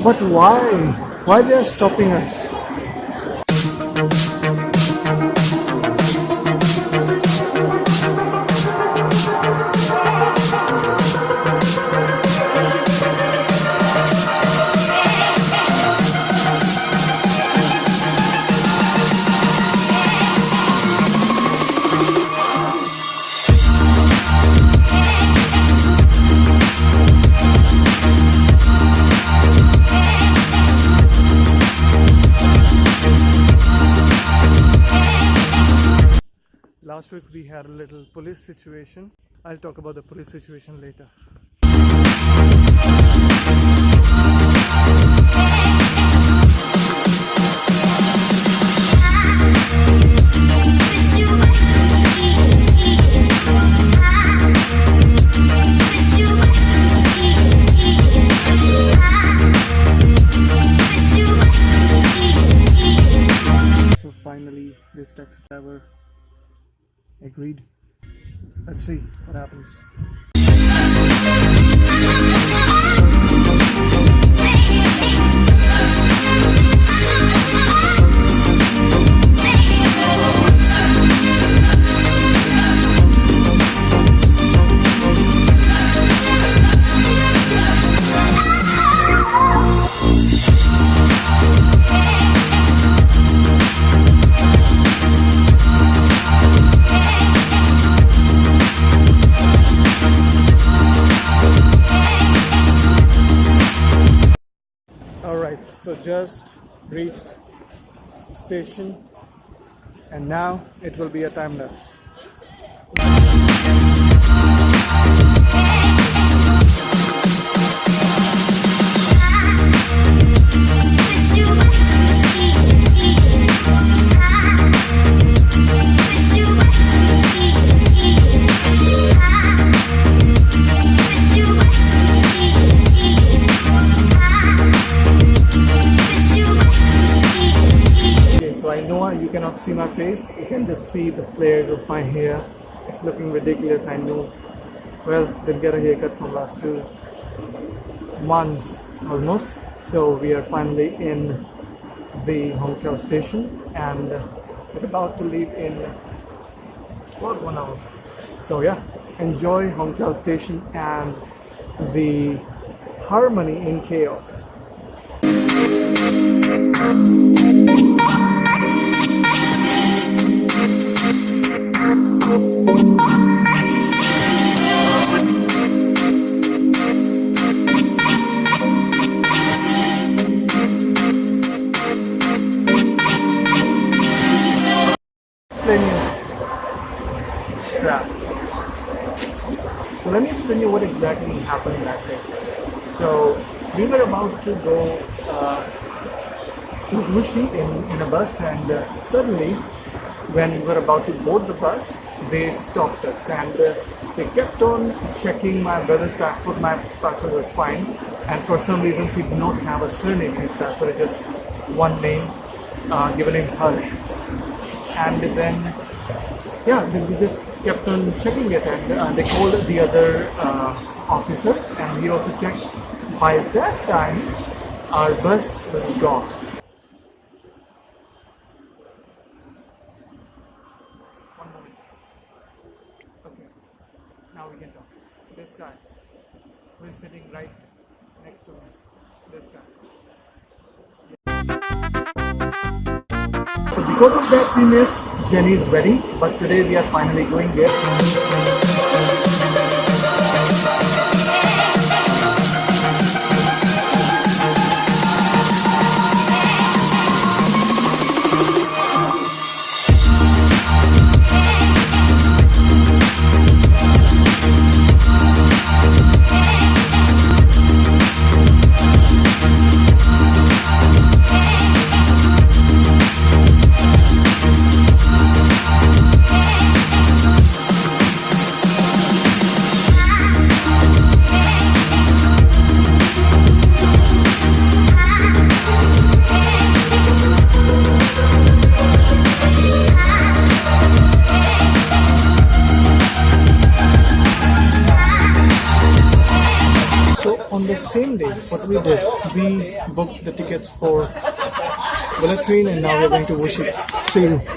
But why? Why they are stopping us? Last week we had a little police situation. I'll talk about the police situation later. So finally this taxi driver agreed. Let's see what happens. So just reached station and now it will be a time lapse. You cannot see my face, you can just see the flares of my hair. It's looking ridiculous, I know. Well, didn't get a haircut from last 2 months almost. So we are finally in the Hongqiao station and we're about to leave in about 1 hour. So yeah, enjoy Hongqiao station and the harmony in chaos. So let me explain you what exactly happened that day. So we were about to go to Wuxi in a bus, and suddenly when we were about to board the bus, they stopped us and they kept on checking my brother's passport. My passport was fine, and for some reason he did not have a surname in his passport, it's just one name given in Harsh. And then we just kept on checking it, and they called the other officer and he also checked. By that time our bus was gone. One moment. Okay, now we can talk. This guy who is sitting right next to me, this guy. So because of that we missed Jenny's wedding, but today we are finally going there. same day, what we did, we booked the tickets for bullet train, and now we're going to Wuxi. See you.